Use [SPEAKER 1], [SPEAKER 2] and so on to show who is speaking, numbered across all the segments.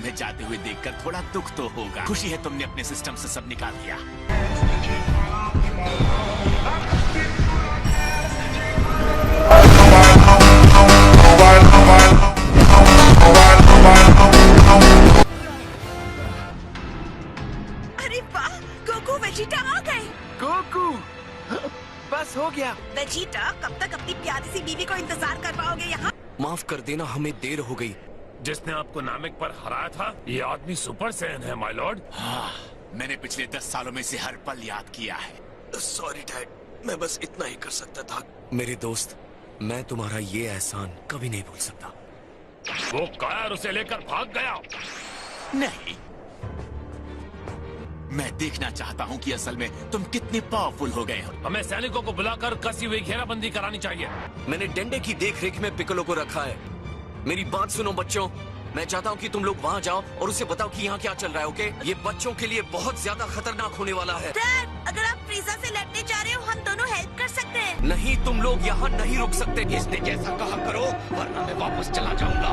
[SPEAKER 1] तुम्हें जाते हुए देखकर थोड़ा दुख तो होगा। खुशी है तुमने अपने सिस्टम से सब निकाल दिया।
[SPEAKER 2] अरे वाह, गोकू वेजिटा आ गए।
[SPEAKER 3] गोकू, बस हो गया।
[SPEAKER 2] वेजिटा, कब तक अपनी प्यारी सी बीवी को इंतजार कर पाओगे यहाँ?
[SPEAKER 4] माफ कर देना, हमें देर हो गई।
[SPEAKER 5] जिसने आपको नामिक पर हराया था, ये आदमी सुपर सैयन है माय लॉर्ड।
[SPEAKER 1] हाँ, मैंने पिछले 10 सालों में से हर पल याद किया है।
[SPEAKER 4] सॉरी डैड, मैं बस इतना ही कर सकता था। मेरे दोस्त, मैं तुम्हारा ये एहसान कभी नहीं भूल सकता।
[SPEAKER 5] वो कायर उसे लेकर भाग गया।
[SPEAKER 1] नहीं, मैं देखना चाहता हूँ कि असल में तुम कितने पावरफुल हो गए हो।
[SPEAKER 5] हमें सैनिकों को बुलाकर कसी हुई घेराबंदी करानी चाहिए।
[SPEAKER 4] मैंने डेंडे की देखरेख में पिकलो को रखा है। मेरी बात सुनो बच्चों, मैं चाहता हूँ कि तुम लोग वहाँ जाओ और उसे बताओ कि यहाँ क्या चल रहा है। ओके? ये बच्चों के लिए बहुत ज्यादा खतरनाक होने वाला है।
[SPEAKER 2] डैड, अगर आप फ्रीजा से लड़ने जा रहे हो, हम दोनों हेल्प कर सकते हैं।
[SPEAKER 4] नहीं, तुम लोग यहाँ नहीं रुक सकते। इसने जैसा कहा करो, वरना मैं वापस चला जाऊंगा।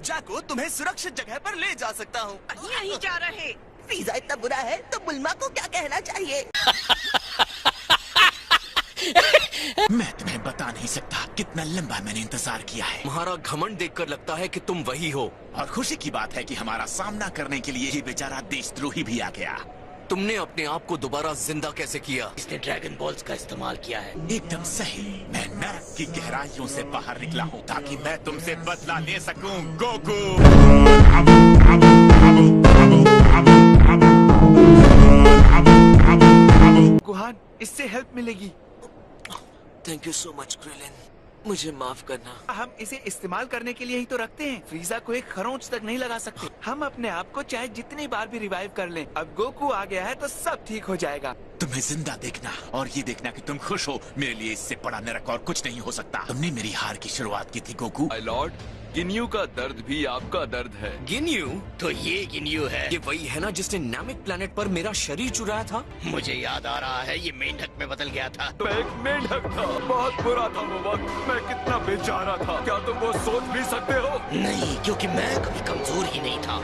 [SPEAKER 3] जाको, तुम्हें सुरक्षित जगह पर ले जा सकता हूँ।
[SPEAKER 2] नहीं जा रहे।
[SPEAKER 3] फ्रीजा इतना बुरा है तो बुल्मा को क्या कहना चाहिए?
[SPEAKER 1] मैं तुम्हें बता नहीं सकता कितना लंबा मैंने इंतजार किया है।
[SPEAKER 4] तुम्हारा घमंड देखकर लगता है कि तुम वही हो।
[SPEAKER 1] और खुशी की बात है कि हमारा सामना करने के लिए ये बेचारा देशद्रोही भी आ गया।
[SPEAKER 4] तुमने अपने आप को दोबारा जिंदा कैसे किया?
[SPEAKER 6] इसने ड्रैगन बॉल्स का इस्तेमाल किया है।
[SPEAKER 1] एकदम सही। मैं नरक की गहराइयों से बाहर निकला हूँ ताकि मैं तुमसे बदला ले सकूं, गोकू।
[SPEAKER 3] गुहान, इससे हेल्प मिलेगी।
[SPEAKER 4] Thank you so much Krillin, मुझे माफ करना।
[SPEAKER 3] हम इसे इस्तेमाल करने के लिए ही तो रखते हैं। फ्रीजा को एक खरोंच तक नहीं लगा सकते। हम अपने आप को चाहे जितनी बार भी रिवाइव कर लें, अब गोकू आ गया है तो सब ठीक हो जाएगा।
[SPEAKER 1] तुम्हें जिंदा देखना और ये देखना कि तुम खुश हो, मेरे लिए इससे बड़ा नरक और कुछ नहीं हो सकता। तुमने मेरी हार की शुरुआत की थी गोकू।
[SPEAKER 7] माय लॉर्ड, गिन्यू का दर्द भी आपका दर्द है।
[SPEAKER 4] गिन्यू?
[SPEAKER 6] तो ये गिन्यू है।
[SPEAKER 4] ये वही है ना जिसने नामिक प्लेनेट पर मेरा शरीर चुराया था?
[SPEAKER 6] मुझे याद आ रहा है, ये मेंढक में बदल गया था।
[SPEAKER 7] मैं एक मेंढक था। बहुत बुरा था वो वक्त। मैं कितना बेचारा था। क्या तुम वो सोच भी सकते हो?
[SPEAKER 6] नहीं, क्योंकि मैं कभी कमजोर ही नहीं था।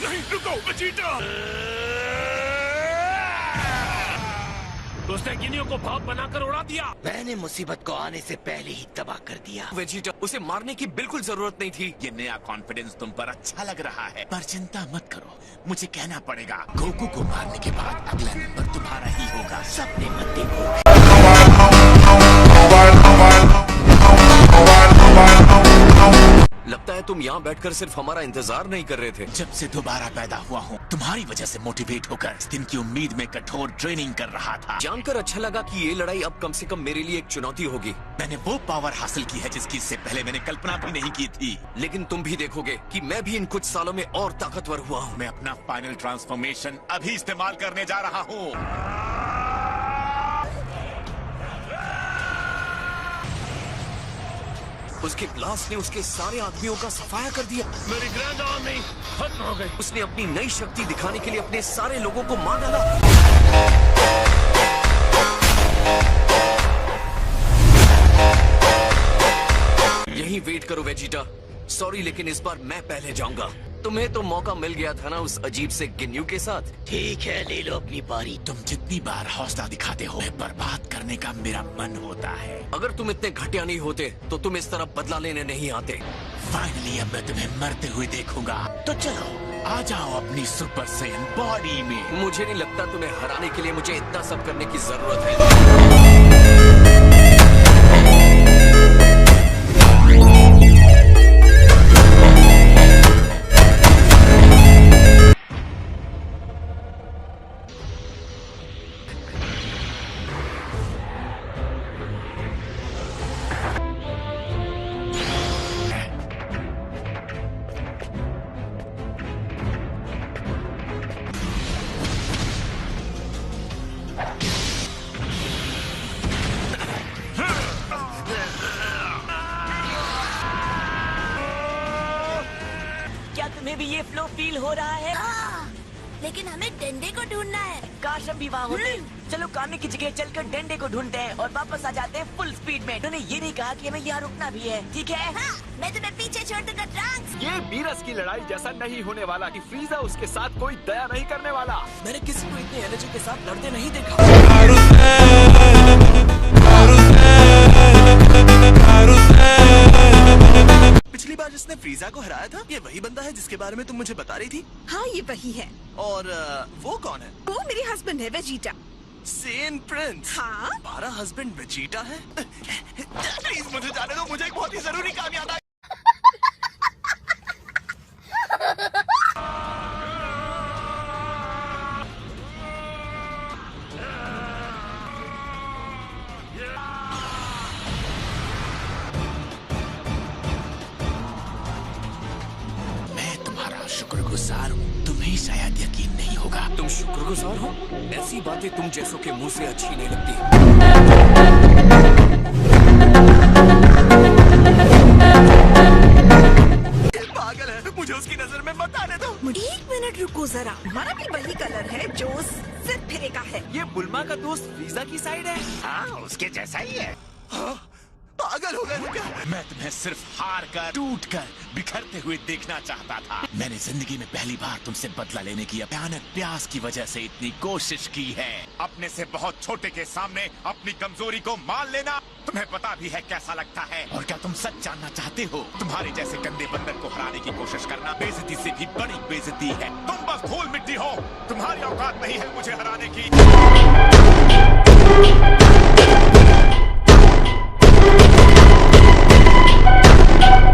[SPEAKER 5] नहीं, रुको वेजिटा। उसने गिनियो को भाप बनाकर उड़ा दिया।
[SPEAKER 6] मैंने मुसीबत को आने से पहले ही तबाह कर दिया।
[SPEAKER 4] वेजिटा, उसे मारने की बिल्कुल जरूरत नहीं थी।
[SPEAKER 1] ये नया कॉन्फिडेंस तुम पर अच्छा लग रहा है, पर चिंता मत करो, मुझे कहना पड़ेगा। गोकू को मारने के बाद अगला नंबर तुम्हारा ही होगा।
[SPEAKER 6] सपने मत देखो।
[SPEAKER 4] लगता है तुम यहाँ बैठकर सिर्फ हमारा इंतजार नहीं कर रहे थे।
[SPEAKER 1] जब से दोबारा पैदा हुआ हूँ, तुम्हारी वजह से मोटिवेट होकर इस दिन की उम्मीद में कठोर ट्रेनिंग कर रहा था।
[SPEAKER 4] जानकर अच्छा लगा कि ये लड़ाई अब कम से कम मेरे लिए एक चुनौती होगी।
[SPEAKER 1] मैंने वो पावर हासिल की है जिसकी इससे पहले मैंने कल्पना भी नहीं की थी।
[SPEAKER 4] लेकिन तुम भी देखोगे कि मैं भी इन कुछ सालों में और ताकतवर हुआ हूँ।
[SPEAKER 1] मैं अपना फाइनल ट्रांसफॉर्मेशन अभी इस्तेमाल करने जा रहा हूँ।
[SPEAKER 4] उसके ब्लास्ट ने उसके सारे आदमियों का सफाया कर दिया।
[SPEAKER 5] मेरी ग्रैंड आर्मी खत्म हो गई।
[SPEAKER 4] उसने अपनी नई शक्ति दिखाने के लिए अपने सारे लोगों को मार डाला। यहीं वेट करो वेजिटा। सॉरी, लेकिन इस बार मैं पहले जाऊंगा। तुम्हें तो मौका मिल गया था ना उस अजीब से गिन्यू के साथ।
[SPEAKER 6] ठीक है, ले लो अपनी बारी।
[SPEAKER 1] तुम जितनी बार हौसला दिखाते हो, बर्बाद करने का मेरा मन होता है।
[SPEAKER 4] अगर तुम इतने घटिया नहीं होते तो तुम इस तरह बदला लेने नहीं आते।
[SPEAKER 1] फाइनली अब मैं तुम्हें मरते हुए देखूंगा। तो चलो, आ जाओ अपनी सुपर सैयन बॉडी में।
[SPEAKER 4] मुझे नहीं लगता तुम्हें हराने के लिए मुझे इतना सब करने की जरूरत है।
[SPEAKER 2] क्या तुम्हें भी ये फ्लो फील हो रहा है? लेकिन हमें डंडे को ढूंढना है।
[SPEAKER 8] काश हम भी वहाँ होते। चलो काने की जगह चलकर डंडे को ढूंढते हैं और वापस आ जाते हैं फुल स्पीड में। उन्होंने ये नहीं कहा कि हमें यहाँ रुकना भी है, ठीक है?
[SPEAKER 2] हाँ, मैं तुम्हें पीछे छोड़ दूंगा ट्रंक्स।
[SPEAKER 7] ये बीरस की लड़ाई जैसा नहीं होने वाला कि फ्रीजा उसके साथ कोई दया नहीं करने वाला।
[SPEAKER 3] मैंने किसी को इतनी एनर्जी के साथ लड़ते नहीं देखा।
[SPEAKER 9] पिछली बार जिसने फ्रीजा को हराया था, ये वही बंदा है जिसके बारे में तुम मुझे बता रही थी।
[SPEAKER 2] हाँ, ये वही है।
[SPEAKER 9] और वो कौन है?
[SPEAKER 2] वो मेरे हस्बैंड है, वेजिटा।
[SPEAKER 9] सेन प्रिंस।
[SPEAKER 2] हाँ?
[SPEAKER 9] हमारा हस्बैंड वेजिटा है? प्लीज मुझे जाने दो, मुझे एक बहुत ही जरूरी काम याद आया।
[SPEAKER 1] शुक्रगुजार हूँ, तुम्हें शायद यकीन नहीं होगा।
[SPEAKER 4] तुम शुक्रगुजार हो? ऐसी बातें तुम जैसों के मुंह से अच्छी नहीं लगती।
[SPEAKER 9] ये पागल है, मुझे उसकी नजर में मत आने दो।
[SPEAKER 2] 1 मिनट रुको जरा, हमारा भी वही कलर है जो सिर्फ फिरे का है।
[SPEAKER 3] ये बुल्मा का दोस्त फ्रीजा की साइड है।
[SPEAKER 1] हाँ, उसके जैसा ही है।
[SPEAKER 9] हाँ, पागल हो गए क्या?
[SPEAKER 1] मैं तुम्हें सिर्फ हार कर, टूट कर, बिखरते हुए देखना चाहता था। मैंने जिंदगी में पहली बार तुमसे बदला लेने की भयानक प्यास की वजह से इतनी कोशिश की है। अपने से बहुत छोटे के सामने अपनी कमजोरी को मान लेना तुम्हें पता भी है कैसा लगता है। और क्या तुम सच जानना चाहते हो? तुम्हारे जैसे गंदे बंदर को हराने की कोशिश करना बेइज्जती से भी बड़ी बेइज्जती है। तुम बस धूल मिट्टी हो, तुम्हारी औकात नहीं है मुझे हराने की।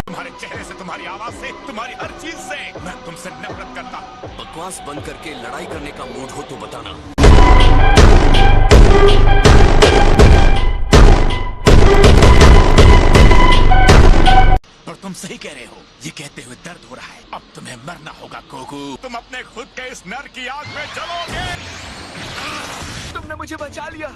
[SPEAKER 1] तुम्हारे चेहरे से, तुम्हारी आवाज से, तुम्हारी हर चीज से मैं तुमसे नफरत करता हूँ।
[SPEAKER 4] बकवास बंद करके लड़ाई करने का मूड हो तो बताना।
[SPEAKER 1] पर तुम सही कह रहे हो, ये कहते हुए दर्द हो रहा है। अब तुम्हें मरना होगा गोकू। तुम अपने खुद के इस नर की आग में जलोगे।
[SPEAKER 3] तुमने मुझे बचा लिया।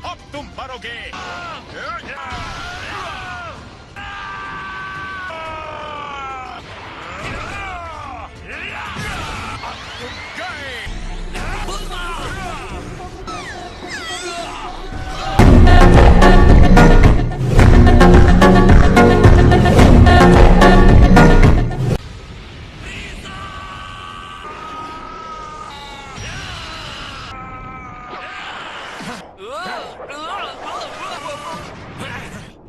[SPEAKER 1] अब तुम मरोगे।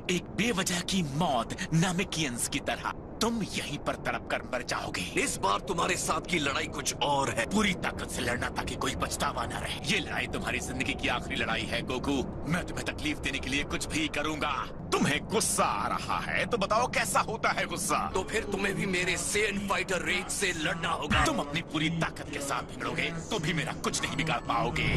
[SPEAKER 1] एक बेवजह की मौत नामिकियंस की तरह तुम यहीं पर तड़प कर मर जाओगे।
[SPEAKER 4] इस बार तुम्हारे साथ की लड़ाई कुछ और है।
[SPEAKER 1] पूरी ताकत से लड़ना ताकि कोई पछतावा न रहे। ये लड़ाई तुम्हारी जिंदगी की आखिरी लड़ाई है गोकू। मैं तुम्हें तकलीफ देने के लिए कुछ भी करूंगा। तुम्हें गुस्सा आ रहा है तो बताओ कैसा होता है गुस्सा?
[SPEAKER 4] तो फिर तुम्हें भी मेरे सेन फाइटर रेज से लड़ना होगा।
[SPEAKER 1] तुम अपनी पूरी ताकत के साथ बिगड़ोगे तो भी मेरा कुछ नहीं बिगाड़ पाओगे।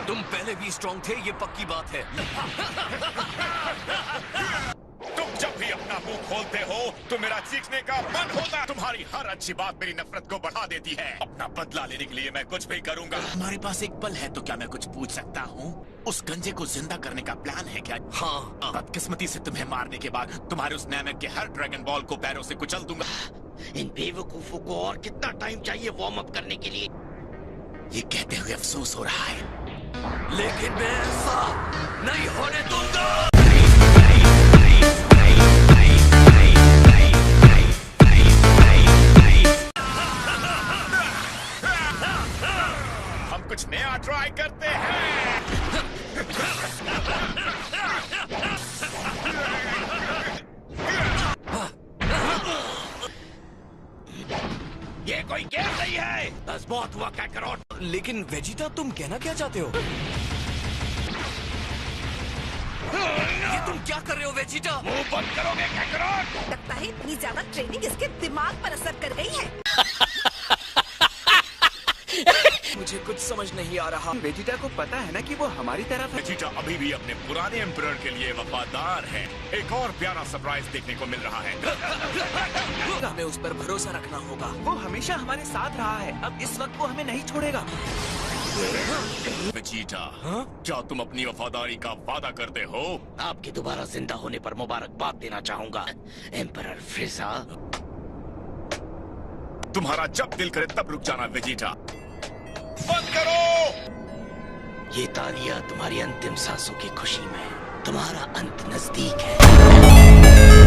[SPEAKER 4] तुम पहले भी स्ट्रॉन्ग थे, ये पक्की बात है।
[SPEAKER 1] तुम जब भी अपना मुंह खोलते हो तो मेरा चीखने का मन होता है। तुम्हारी हर अच्छी बात मेरी नफरत को बढ़ा देती है। अपना बदला लेने के लिए मैं कुछ भी करूंगा। हमारे पास एक पल है तो क्या मैं कुछ पूछ सकता हूँ? उस गंजे को जिंदा करने का प्लान है क्या?
[SPEAKER 4] हाँ।
[SPEAKER 1] बदकिस्मती से तुम्हें मारने के बाद तुम्हारे उस नैमेक के हर ड्रैगन बॉल को पैरों से कुचल दूंगा।
[SPEAKER 6] इन बेवकूफों को और कितना टाइम चाहिए वार्म अप करने के लिए?
[SPEAKER 1] ये कहते हुए अफसोस हो रहा है,
[SPEAKER 4] लेकिन मैं ऐसा नहीं होने दूंगा।
[SPEAKER 1] हम कुछ नया ट्राई करते हैं।
[SPEAKER 6] ये कोई गेम नहीं है। बस बहुत हुआ कैकरोट।
[SPEAKER 4] लेकिन वेजिटा, तुम कहना क्या चाहते हो? ये तुम क्या कर रहे हो वेजिटा?
[SPEAKER 6] मुंह बंद करोगे कैकरोट?
[SPEAKER 2] लगता है इतनी ज्यादा ट्रेनिंग इसके दिमाग पर असर कर गई है।
[SPEAKER 3] मुझे कुछ समझ नहीं आ रहा। वेजिटा को पता है ना कि वो हमारी तरफ है।
[SPEAKER 1] वेजिटा अभी भी अपने पुराने एम्परर के लिए वफादार है। एक और प्यारा सरप्राइज देखने को मिल रहा है।
[SPEAKER 3] हमें उस पर भरोसा रखना होगा। वो हमेशा हमारे साथ रहा है, अब इस वक्त वो हमें नहीं छोड़ेगा।
[SPEAKER 1] वेजिटा, क्या तुम अपनी वफादारी का वादा करते हो?
[SPEAKER 6] आपके दोबारा जिंदा होने पर मुबारकबाद देना चाहूंगा एम्परर फ्रीजा।
[SPEAKER 1] तुम्हारा जब दिल करे तब रुक जाना वेजिटा। बंद करो।
[SPEAKER 6] ये तालियां तुम्हारी अंतिम सांसों की खुशी में। तुम्हारा अंत नजदीक है।